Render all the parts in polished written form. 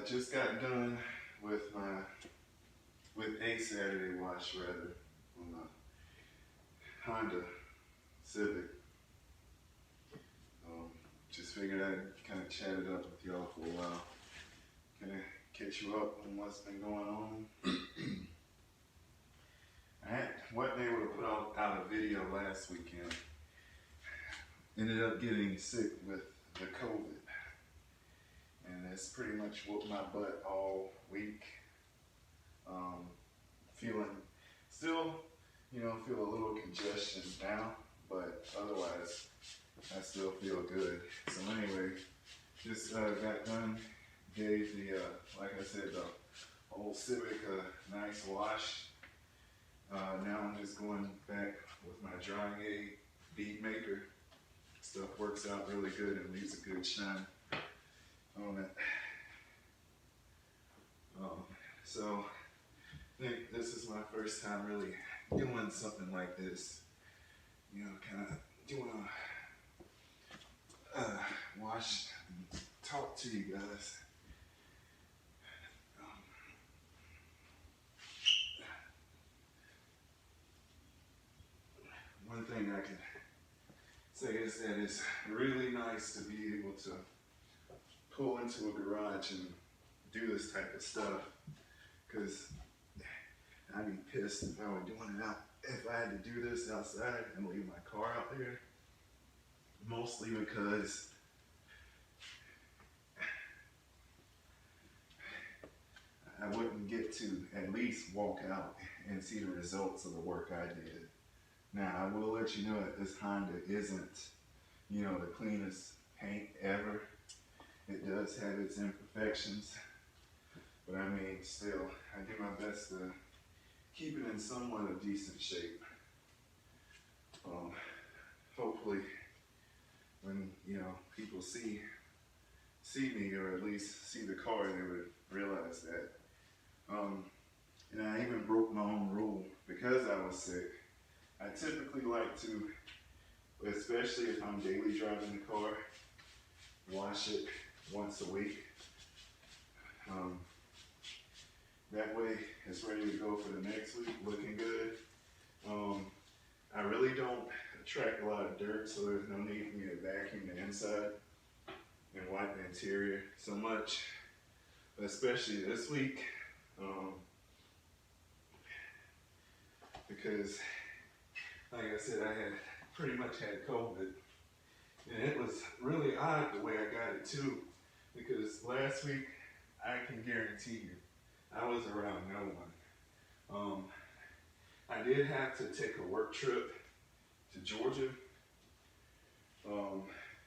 Just got done with a Saturday wash rather on the Honda Civic. Just figured I'd kind of chat it up with y'all for a while. Kind of catch you up on what's been going on. I wasn't able to put out a video last weekend. Ended up getting sick with the COVID. And it's pretty much whooped my butt all week. Feeling, still, feel a little congestion now, but otherwise, I still feel good. So anyway, just got done, gave the, like I said, the old Civic a nice wash. Now I'm just going back with my drying aid bead maker. Stuff works out really good and leaves a good shine on it. So I think this is my first time really doing something like this. Kind of doing a wash and talk to you guys. One thing I can say is that it's really nice to be able to pull into a garage and do this type of stuff, because I'd be pissed if I were doing it out, if I had to do this outside and leave my car out there, mostly because I wouldn't get to at least walk out and see the results of the work I did. Now, I will let you know that this Honda isn't, the cleanest paint ever. It does have its imperfections, but I mean, still, I do my best to keep it in somewhat of decent shape. Hopefully, when people see me, or at least see the car, they would realize that. And I even broke my own rule because I was sick. I typically like to, especially if I'm daily driving the car, wash it once a week. That way it's ready to go for the next week, looking good. I really don't attract a lot of dirt, so there's no need for me to vacuum the inside and wipe the interior so much, especially this week, because like I said, I had pretty much had COVID, and it was really odd the way I got it too, because last week, I can guarantee you, I was around no one. I did have to take a work trip to Georgia,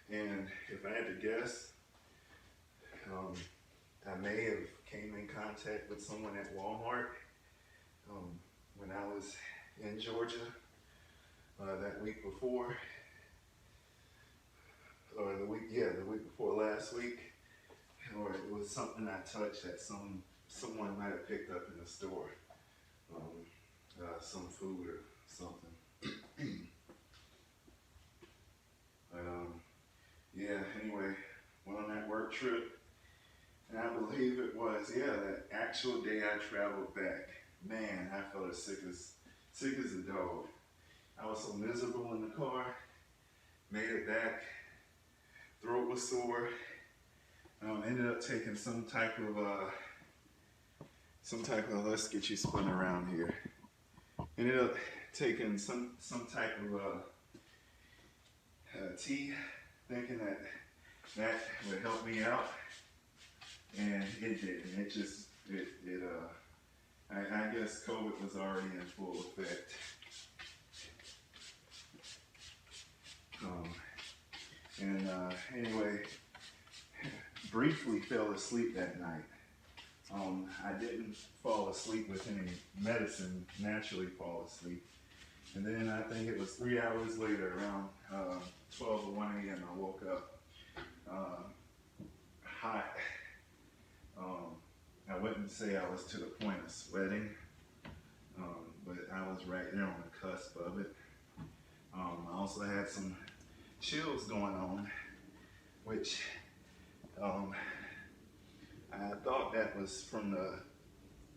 and if I had to guess, I may have came in contact with someone at Walmart when I was in Georgia that week before, or the week before last week, or it was something I touched that someone might have picked up in the store, some food or something. But yeah, anyway, went on that work trip, and I believe it was, that actual day I traveled back, man, I felt as sick as a dog. I was so miserable in the car, made it back, throat was sore, ended up taking some type of, let's get you spun around here. Ended up taking some type of tea, thinking that would help me out, and it didn't. I guess COVID was already in full effect. Anyway, briefly fell asleep that night. I didn't fall asleep with any medicine, naturally fall asleep. And then I think it was 3 hours later, around 12 or 1 a.m., I woke up hot. I wouldn't say I was to the point of sweating, but I was right there on the cusp of it. I also had some chills going on, which I thought thought that was from the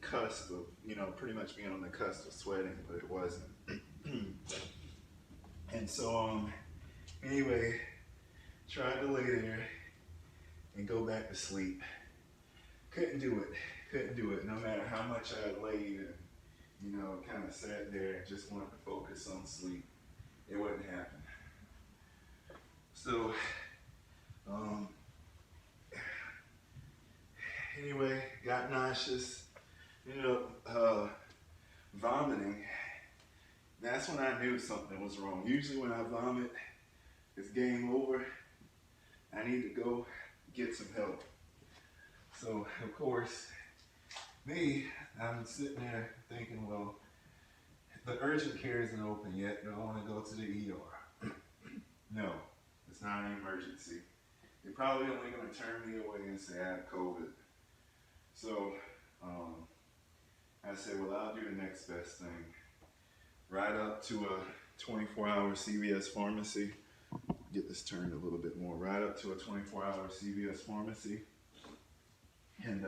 cusp of, you know, pretty much being on the cusp of sweating, but it wasn't. And so, anyway, tried to lay there and go back to sleep. Couldn't do it, no matter how much I laid and, you know, kind of sat there and just wanted to focus on sleep. It wouldn't happen. So, anyway, got nauseous, ended up vomiting. That's when I knew something was wrong. Usually when I vomit, it's game over. I need to go get some help. So, of course, I'm sitting there thinking, well, the urgent care isn't open yet. Do I want to go to the ER? No, it's not an emergency. They're probably only going to turn me away and say I have COVID. So, I said, well, I'll do the next best thing. Ride up to a 24-hour CVS pharmacy. Get this turned a little bit more. Ride up to a 24-hour CVS pharmacy and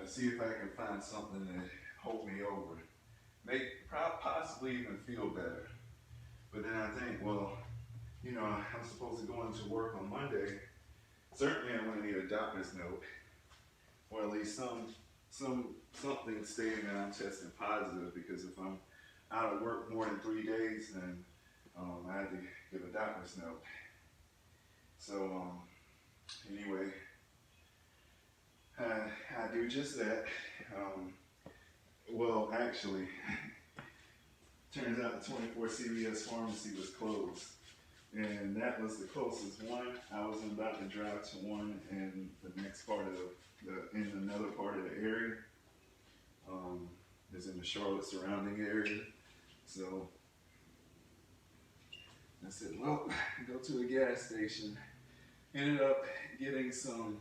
see if I can find something to hold me over. Possibly even feel better. But then I think, well, you know, I'm supposed to go into work on Monday. Certainly I'm going to need a doctor's note, or at least something stating that I'm testing positive, because if I'm out of work more than 3 days, then I had to give a doctor's note. So anyway, I do just that. Well, actually, turns out the 24 CVS pharmacy was closed. And that was the closest one. I was about to drive to one in the next part of in another part of the area. Is in the Charlotte surrounding area. So I said, well, go to a gas station. Ended up getting some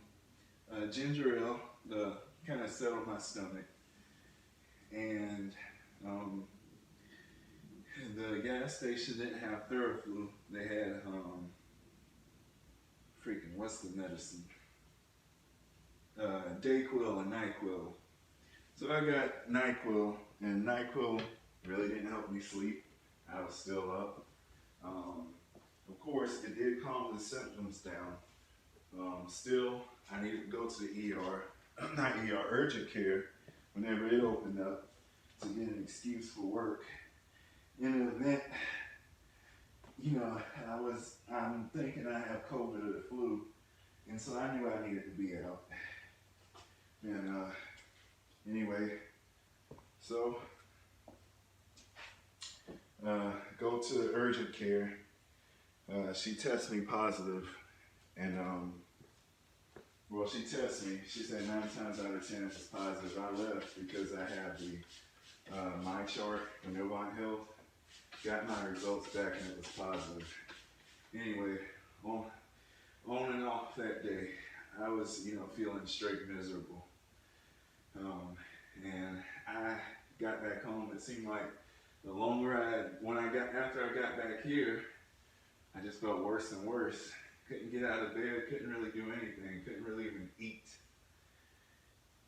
ginger ale to kind of settle my stomach. And the gas station didn't have Theraflu. They had what's the medicine? Dayquil and NyQuil. So I got NyQuil, and NyQuil really didn't help me sleep. I was still up. Of course, it did calm the symptoms down. Still, I needed to go to the ER, not ER, urgent care, whenever it opened up, to get an excuse for work. In the event, you know, I'm thinking I have COVID or the flu, and so I knew I needed to be out. And anyway, so go to the urgent care. She tests me positive, and well, she tests me. She said 9 times out of 10 it's positive. I left because I have the my chart from Novant Health. Got my results back and it was positive. Anyway, on and off that day, I was, you know, feeling straight miserable. And I got back home. It seemed like the longer after I got back here, I just felt worse and worse. Couldn't get out of bed, couldn't really do anything, couldn't really even eat.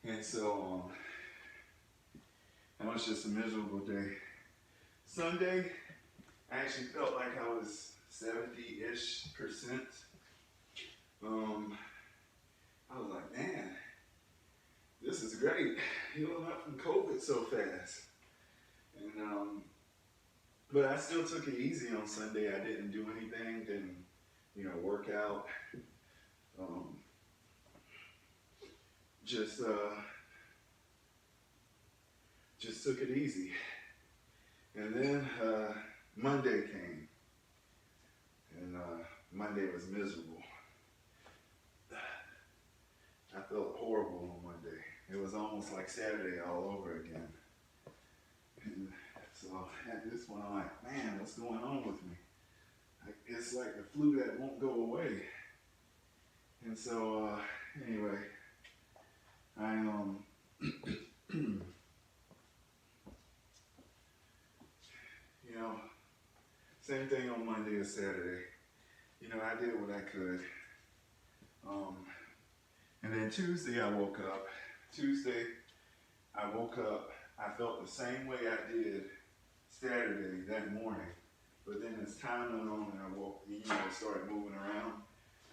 And so, that was just a miserable day. Sunday, I actually felt like I was 70-ish%. I was like, man, this is great. Healing up from COVID so fast. And but I still took it easy on Sunday. I didn't do anything, didn't, you know, work out. Just took it easy. And then Monday came, and Monday was miserable. I felt horrible on Monday. It was almost like Saturday all over again. And so at this point, I'm like, man, what's going on with me? It's like the flu that won't go away. And so anyway, I you know, same thing on Monday and Saturday. You know, I did what I could. And then Tuesday I woke up. I felt the same way I did Saturday that morning. But then as time went on and I woke, started moving around,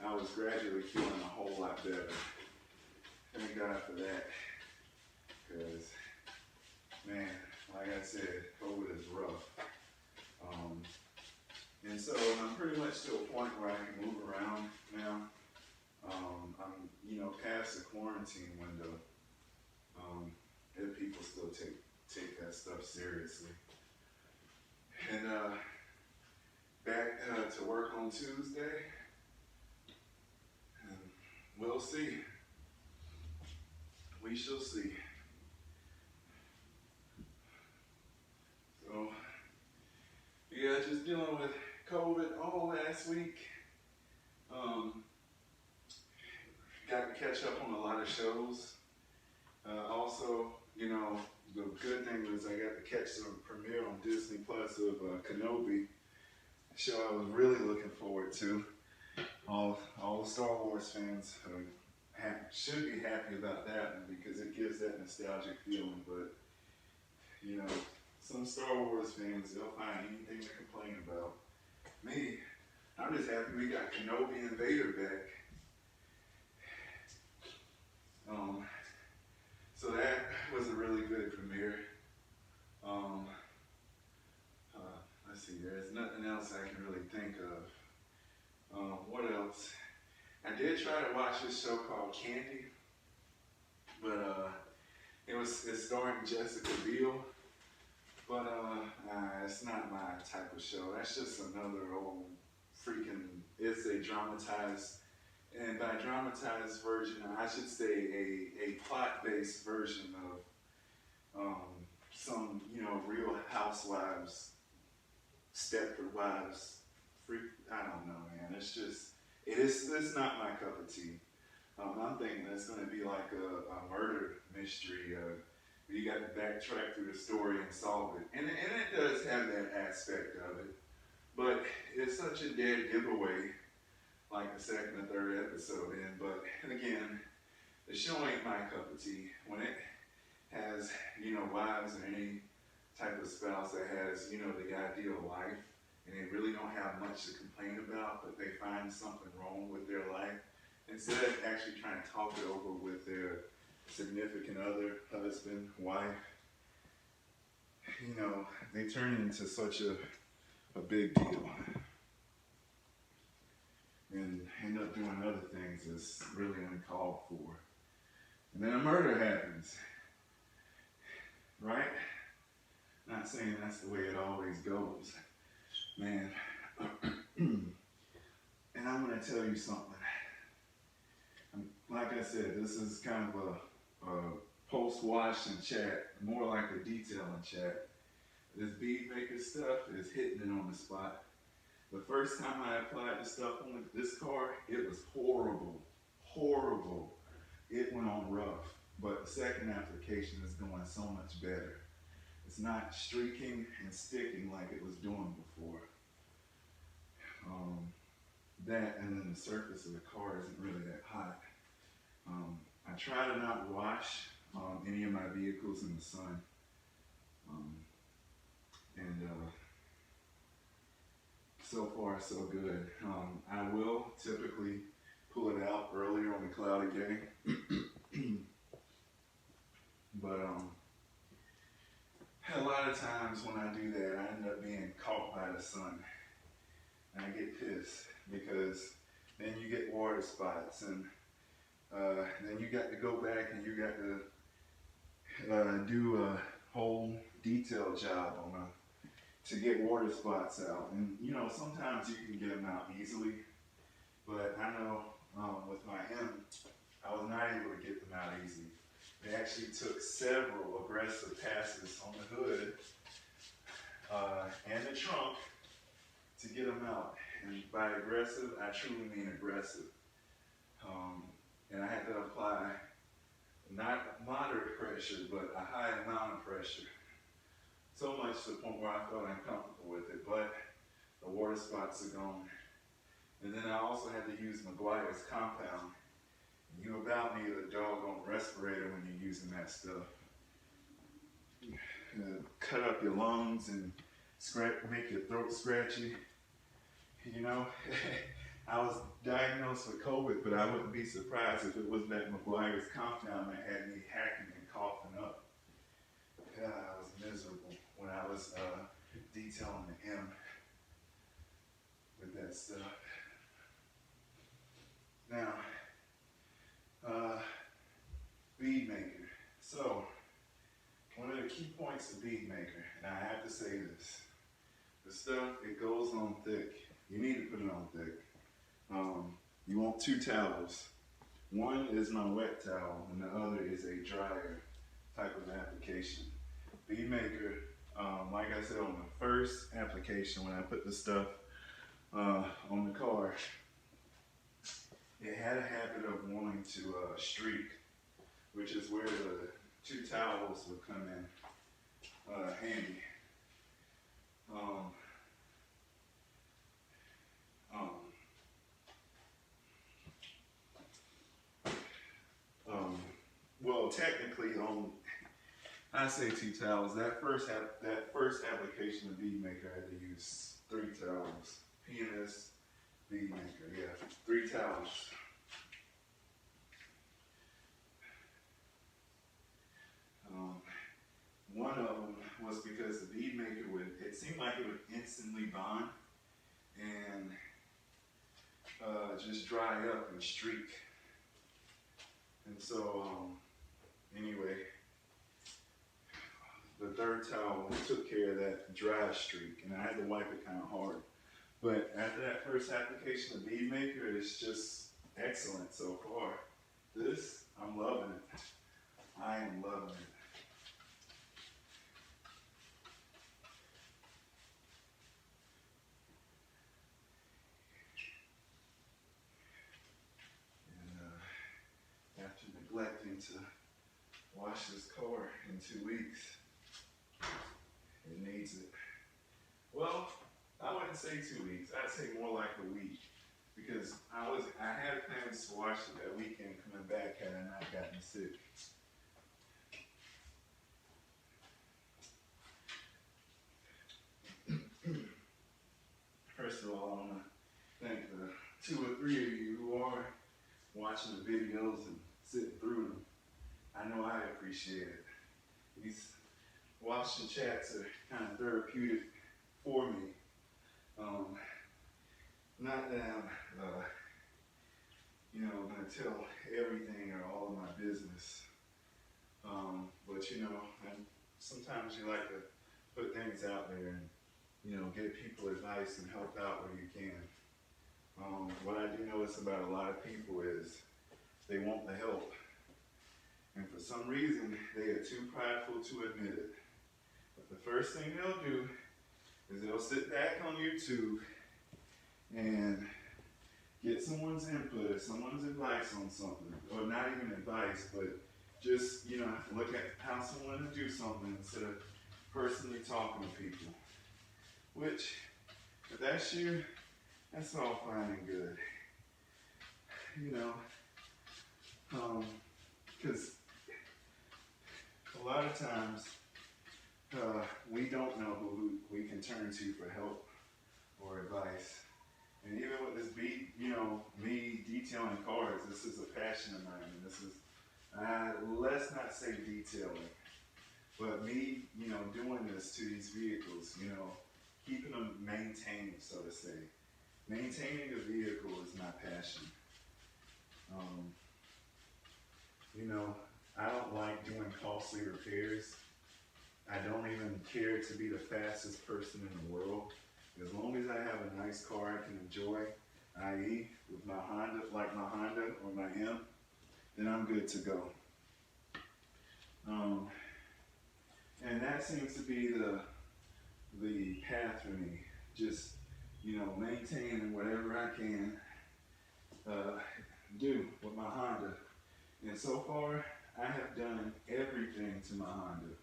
I was gradually feeling a whole lot better. Thank God for that. Because, man, like I said, COVID is rough. And so I'm pretty much to a point where I can move around now. I'm, past the quarantine window. If people still take that stuff seriously. And back to work on Tuesday. And we'll see. We shall see. So, yeah, just dealing with COVID all last week. Got to catch up on a lot of shows. Also, the good thing was I got to catch the premiere on Disney Plus of Kenobi, a show I was really looking forward to. All the Star Wars fans should be happy about that one because it gives that nostalgic feeling. But, some Star Wars fans, they'll find anything to complain about. Me, I'm just happy we got Kenobi and Vader back. So that was a really good premiere. Let's see, there's nothing else I can really think of. What else? I did try to watch this show called Candy, but it's starring Jessica Biel, but it's not my type of show. That's just another old freaking, it's a dramatized, and by dramatized version, I should say a plot-based version of some, Real Housewives, Stepford Wives, I don't know, man. It's not my cup of tea. I'm thinking it's going to be like a murder mystery. You got to backtrack through the story and solve it. And it does have that aspect of it. But it's such a dead giveaway, like the second and third episode in. But again, the show ain't my cup of tea. When it has, wives or any type of spouse that has, the ideal life, and they really don't have much to complain about, but they find something wrong with their life, instead of actually trying to talk it over with their significant other, husband, wife, they turn into such a big deal and end up doing other things that's really uncalled for. And then a murder happens, right? Not saying that's the way it always goes, man. And I'm going to tell you something. Like I said, this is kind of a post-wash and chat, more like a detailing chat. This bead maker stuff is hitting it on the spot. The first time I applied the stuff on this car, it was horrible, horrible. It went on rough, but the second application is going so much better. It's not streaking and sticking like it was doing before. That and then the surface of the car isn't really that hot. I try to not wash any of my vehicles in the sun. So far so good. I will typically pull it out earlier on the cloudy day. But a lot of times when I do that, I end up being caught by the sun. And I get pissed because then you get water spots, and then you got to go back and you got to do a whole detail job to get water spots out. And sometimes you can get them out easily, but I know with my M, I was not able to get them out easy. They actually took several aggressive passes on the hood and the trunk to get them out. And by aggressive, I truly mean aggressive. And I had to apply not moderate pressure, but a high amount of pressure. So much to the point where I felt uncomfortable with it, but the water spots are gone. And then I also had to use McGuire's compound. You about need to respirator when you're using that stuff. Cut up your lungs and make your throat scratchy. You know, I was diagnosed with COVID, but I wouldn't be surprised if it was that McGuire's compound that had me hacking and coughing up. God, I was miserable when I was detailing the M with that stuff. Now, bead maker. So, one of the key points of bead maker, and I have to say this, the stuff, it goes on thick. You need to put it on thick. You want 2 towels. One is my wet towel, and the other is a drier type of application. Bead maker, like I said, on the first application, when I put the stuff on the car, it had a habit of wanting to streak, which is where the 2 towels would come in handy. Well, technically, I say 2 towels. That first application of bead maker, I had to use 3 towels. Pianist, bead maker, yeah, 3 towels. One of them was because the bead maker it seemed like it would instantly bond and just dry up and streak. And so, anyway, the 3rd towel took care of that dry streak, and I had to wipe it kind of hard. But after that first application of bead maker, it's just excellent so far. This, I'm loving it. I am loving it. After neglecting to wash this car in 2 weeks, it needs it. Well, I wouldn't say 2 weeks. I'd say more like a week, because I had plans to wash it that weekend coming back had I not gotten sick. First of all, I want to thank the 2 or 3 of you who are watching the videos and sitting through them. I know I appreciate it. These watching chats are kind of therapeutic for me. Not that I'm, going to tell everything or all of my business, but sometimes you like to put things out there and give people advice and help out where you can. What I do notice about a lot of people is they want the help, and for some reason they are too prideful to admit it. But the first thing they'll do is they'll sit back on YouTube and get someone's input or someone's advice on something, or not even advice, but just look at how someone to do something instead of personally talking to people. Which, if that's you, that's all fine and good. Because a lot of times we don't know who we can turn to for help or advice. And even with this me detailing cars, this is a passion of mine. And this is, let's not say detailing, but me, doing this to these vehicles, keeping them maintained, so to say. Maintaining a vehicle is my passion. I don't like doing costly repairs. I don't even care to be the fastest person in the world. As long as I have a nice car I can enjoy, i.e. with my Honda, like my Honda or my M, then I'm good to go. And that seems to be the path for me. Just, maintaining whatever I can do with my Honda. And so far, I have done everything to my Honda.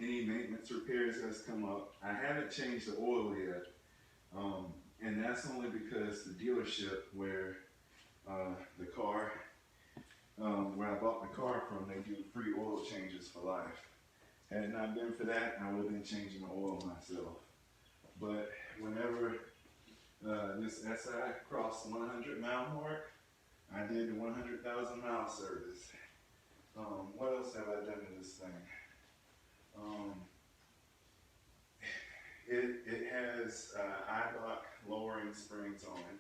Any maintenance repairs that's come up, I haven't changed the oil yet. And that's only because the dealership where the car where I bought the car from, they do free oil changes for life. Had it not been for that, I would have been changing the oil myself. But whenever this SI crossed the 100-mile mark, I did the 100,000-mile service. What else have I done to this thing? It has iBox lowering springs on it.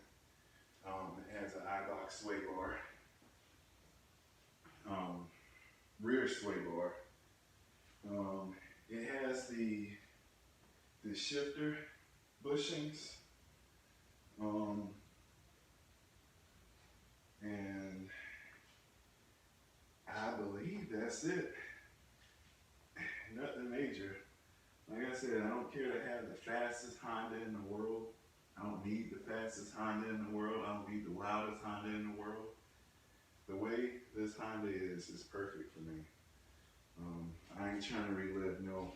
It has an iBox sway bar, rear sway bar. It has the shifter bushings, and I believe that's it. Nothing major. Like I said, I don't care to have the fastest Honda in the world. I don't need the fastest Honda in the world. I don't need the loudest Honda in the world. The way this Honda is perfect for me. I ain't trying to relive no,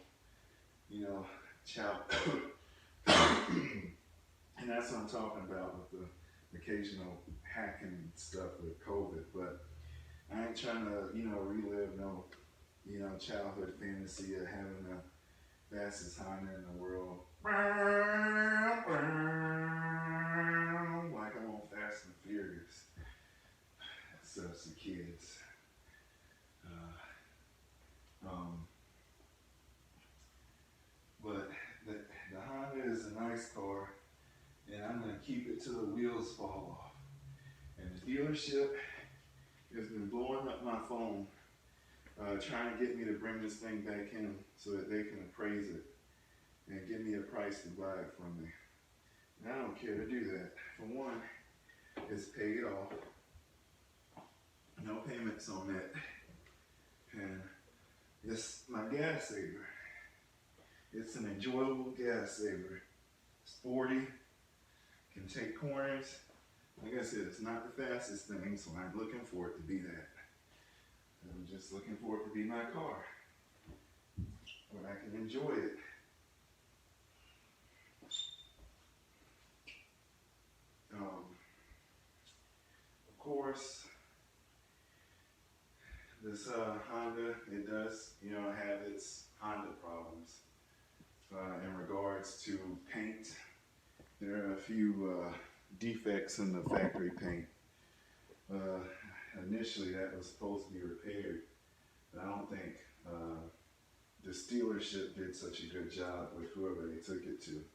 child. And that's what I'm talking about with the occasional hacking stuff with COVID. But I ain't trying to, relive no, childhood fantasy of having the fastest Honda in the world. Like I'm on Fast and Furious. Such the kids. But the Honda is a nice car, and I'm going to keep it till the wheels fall off. And the dealership has been blowing up my phone, trying to get me to bring this thing back in so that they can appraise it and give me a price to buy it from me. And I don't care to do that. For one, it's paid off. No payments on that. And it's my gas saver. It's an enjoyable gas saver. Sporty, can take corners. Like I said, it's not the fastest thing, so I'm looking for it to be that. I'm just looking for it to be my car, where I can enjoy it. Of course, this Honda, it does, have its Honda problems in regards to paint. There are a few defects in the factory paint. Initially, that was supposed to be repaired, but I don't think the dealership did such a good job with whoever they took it to.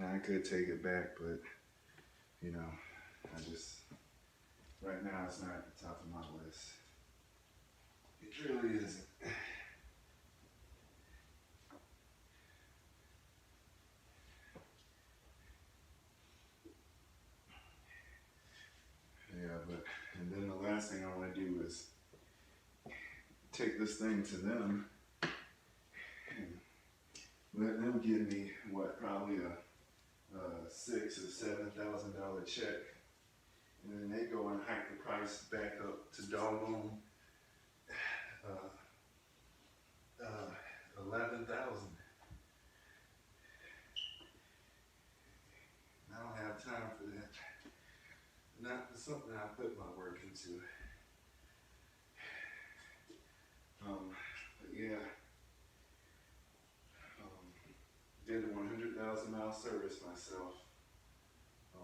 I could take it back, but right now it's not at the top of my list. It really isn't. And then the last thing I want to do is take this thing to them and let them give me probably a $6,000 or $7,000 check, and then they go and hike the price back up to doggone 11,000. I don't have time for that. Not something I put my work into. But yeah, did a 100,000-mile service myself. I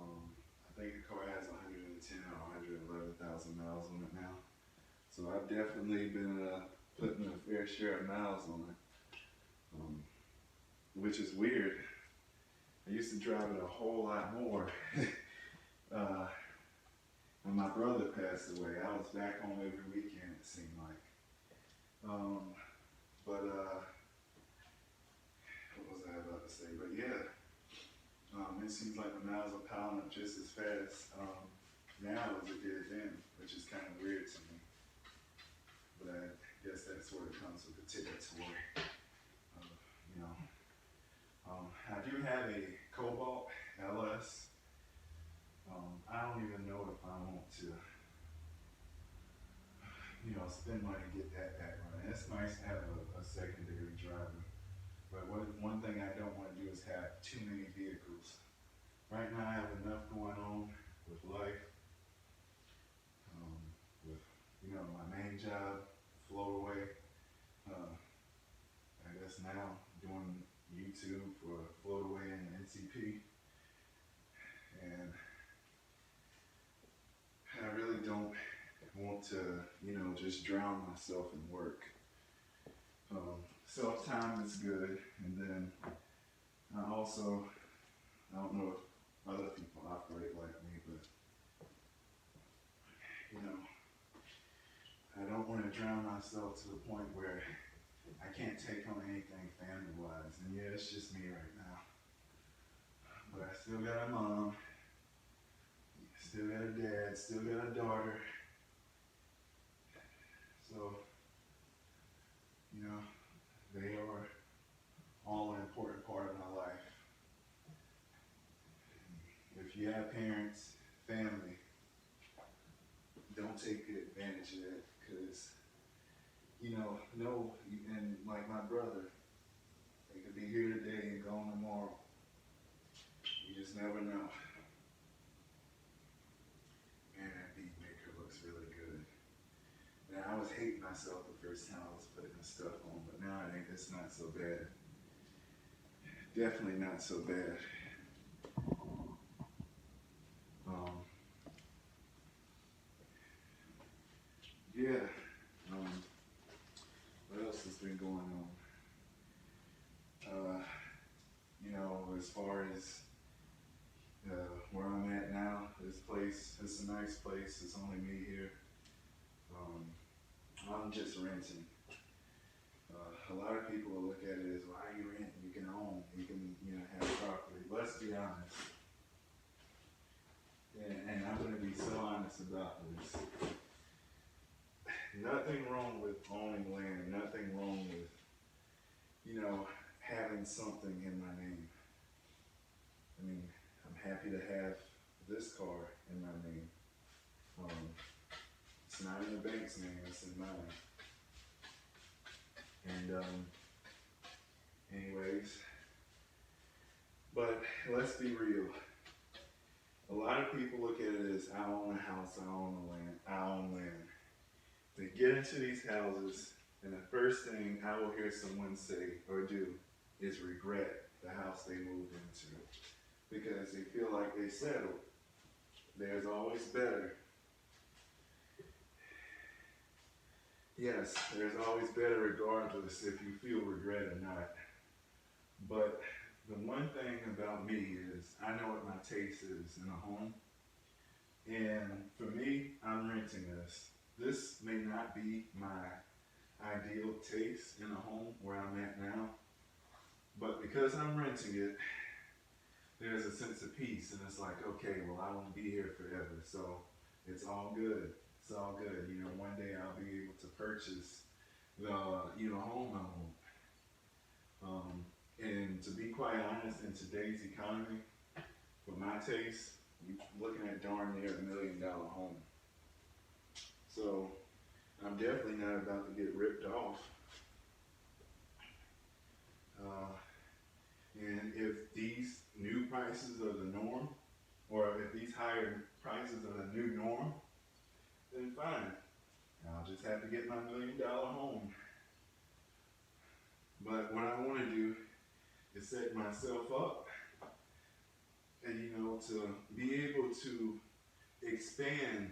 think the car has 110 or 111,000 miles on it now. So I've definitely been putting a fair share of miles on it, which is weird. I used to drive it a whole lot more. When my brother passed away, I was back home every weekend, it seemed like. What was I about to say? But yeah, it seems like the miles are piling up just as fast now as it did then, which is kind of weird to me. But I guess that sort of comes with the territory. I do have a Cobalt LS. I don't even know if I want to, spend money to get that back running. It's nice to have a secondary driver. But one thing I don't want to do is have too many vehicles. Right now I have enough going on with life. job, FloatAway. I guess now doing YouTube for FloatAway and NCP. And I really don't want to, just drown myself in work. Self-time is good, and then I don't know if other people operate like me, but I don't want to drown myself to the point where I can't take on anything family-wise. And yeah, it's just me right now. But I still got a mom, still got a dad, still got a daughter. So, they are all an important part of my life. If you have parents, family, don't take advantage of it, because, and like my brother, they could be here today and gone tomorrow. You just never know. Man, that beat maker looks really good. Now, I was hating myself the first time I was putting this stuff on, but now I think it's not so bad. Definitely not so bad. Yeah. What else has been going on? As far as where I'm at now, this place, it's a nice place. It's only me here. I'm just renting. A lot of people will look at it as, why are you renting? You can own, you can, have property. Let's be honest. And I'm going to be so honest about this. Nothing wrong with owning land. Nothing wrong with, having something in my name. I mean, I'm happy to have this car in my name. It's not in the bank's name, it's in mine. And anyways, but let's be real. A lot of people look at it as, I own a house, I own land, I own land. They get into these houses, and the first thing I will hear someone say or do is regret the house they moved into, because they feel like they settled. There's always better. Yes, there's always better regardless if you feel regret or not. But the one thing about me is I know what my taste is in a home. And for me, I'm renting this. This may not be my ideal taste in a home where I'm at now. But because I'm renting it, there's a sense of peace. And it's like, okay, well, I won't be here forever. So it's all good. It's all good. One day I'll be able to purchase the, home I want. And to be quite honest, in today's economy, for my taste, you're looking at darn near $1 million home. So I'm definitely not about to get ripped off. And if these new prices are the norm, or if these higher prices are the new norm, then fine. I'll just have to get my $1 million home. But what I want to do is set myself up and, to be able to expand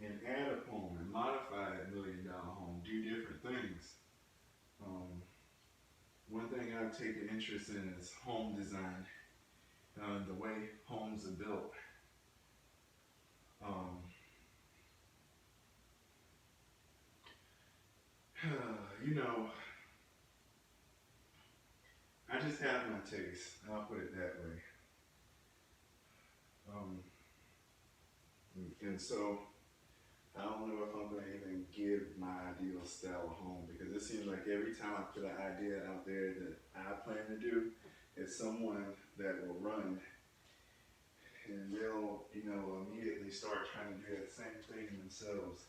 and add upon and modify that $1 million home, do different things. One thing I've taken interest in is home design, the way homes are built. I just have my taste. I'll put it that way. And so I don't know if I'm going to even give my ideal style of home, because it seems like every time I put an idea out there that I plan to do, it's someone that will run and they'll, immediately start trying to do that same thing themselves.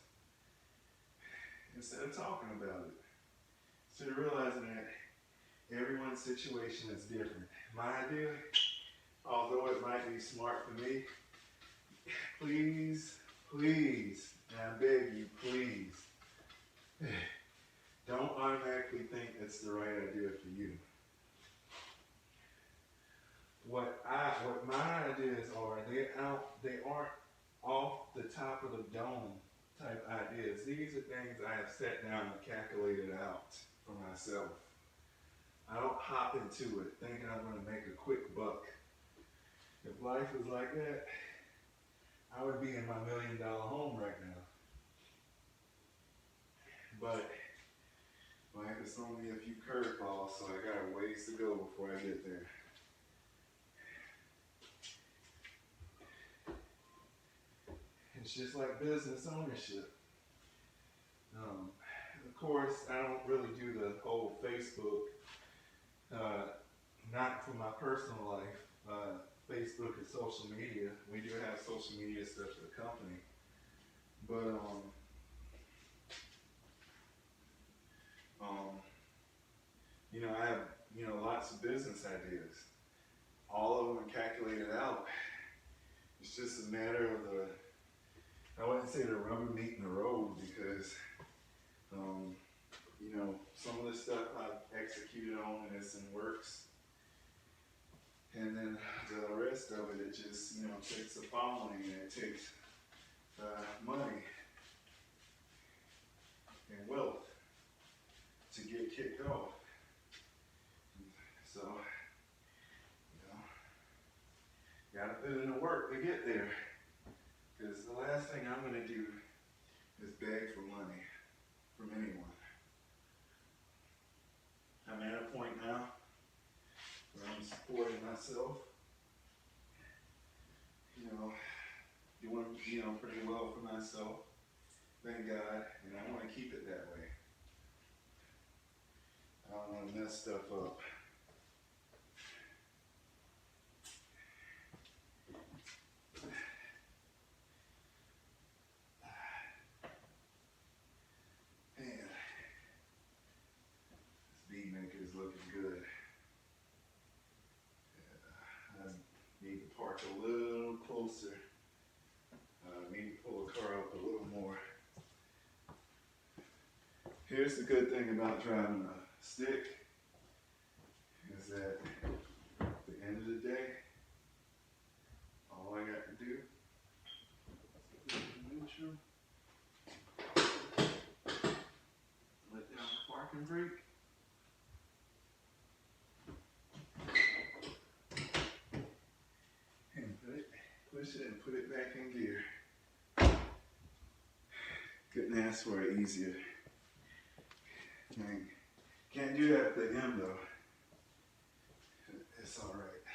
Instead of talking about it. Instead of realizing that everyone's situation is different. My idea, although it might be smart for me, please, and I beg you, please, it's the right idea for you. What my ideas are, they aren't off the top of the dome type ideas. These are things I have sat down and calculated out for myself. I don't hop into it thinking I'm going to make a quick buck. If life was like that, I would be in my $1 million home right now. But life is throwing me a few curveballs, so I got a ways to go before I get there. It's just like business ownership. Of course, I don't really do the whole Facebook, not for my personal life. Facebook is social media. We do have social media stuff for the company. But, I have, lots of business ideas. All of them are calculated out. It's just a matter of I wouldn't say the rubber meeting the road because, some of the stuff I've executed on and it's in works. And then the rest of it just, takes a following and it takes money and wealth to get kicked off. So, gotta put in the work to get there. Because the last thing I'm going to do is beg for money from anyone. I'm at a point now where I'm supporting myself, doing, pretty well for myself, thank God, and I want to keep it that way. I don't want to mess stuff up. Is looking good. I need to park a little closer. Maybe pull the car up a little more. Here's the good thing about driving a stick is that at the end of the day, all I got to do is neutral, let down the parking brake, push it and put it back in gear. Couldn't ask for it easier. Can't do that at the end though. It's all right.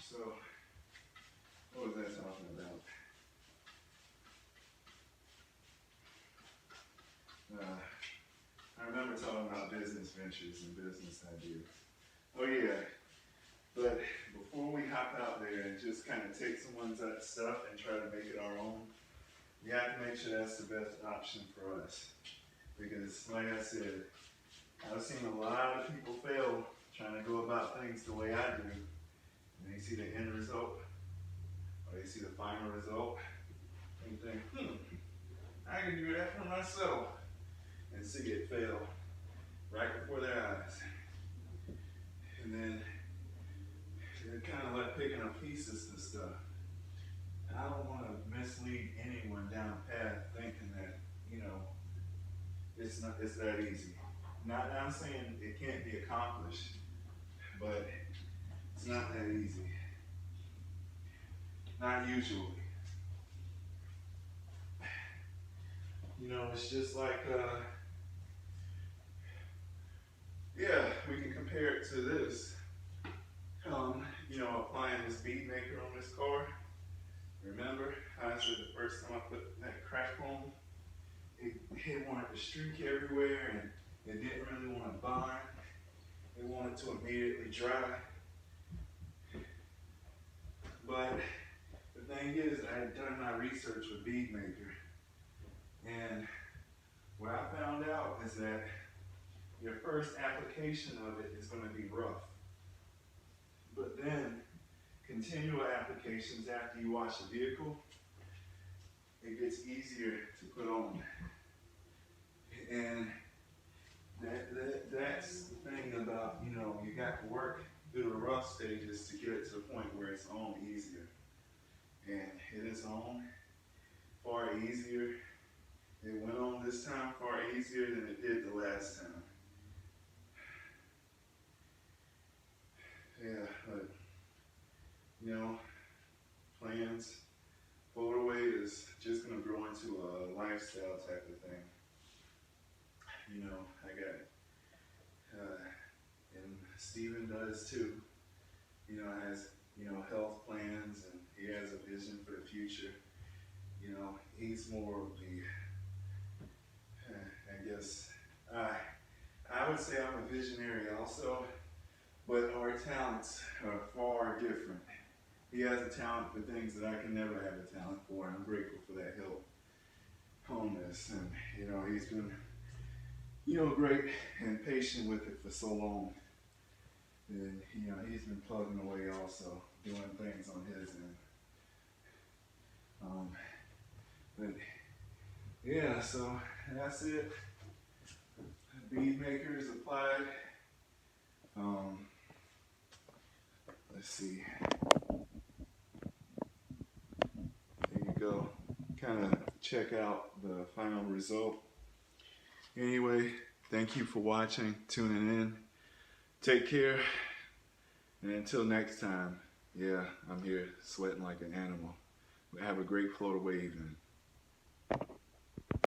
So, what was that talking about? I remember talking about business ventures and business ideas. Oh yeah, but before we hop out there and just kind of take someone's stuff and try to make it our own, we have to make sure that's the best option for us. Because like I said, I've seen a lot of people fail trying to go about things the way I do. And they see the end result, or they see the final result, and you think, I can do that for myself. And see it fail right before their eyes. And then they're kind of like picking up pieces and stuff. And I don't want to mislead anyone down a path thinking that, it's that easy. Not that I'm saying it can't be accomplished, but it's not that easy. Not usually. It's just like, we can compare it to this. Applying this bead maker on this car. Remember how I said the first time I put that crack on, it wanted to streak everywhere and it didn't really want to bind. It wanted to immediately dry. But the thing is, I had done my research with bead maker. And what I found out is that your first application of it is going to be rough. But then continual applications after you wash the vehicle, it gets easier to put on. And that's the thing about, you know, you got to work through the rough stages to get it to the point where it's on easier. And it is on far easier. It went on this time far easier than it did the last time. Yeah, but, you know, plans, FloatAway is just going to grow into a lifestyle type of thing. You know, I got, and Steven does too, you know, has, you know, health plans, and he has a vision for the future. You know, he's more of the, I guess, I would say I'm a visionary also, but our talents are far different. He has a talent for things that I can never have a talent for, and I'm grateful for that help on this. And, you know, he's been, you know, great and patient with it for so long. And, you know, he's been plugging away also, doing things on his end. But, yeah, so that's it. Bead makers applied. Let's see. There you go. Kind of check out the final result. Anyway, thank you for watching, tuning in. Take care. And until next time, yeah, I'm here sweating like an animal. Have a great FloatAway evening.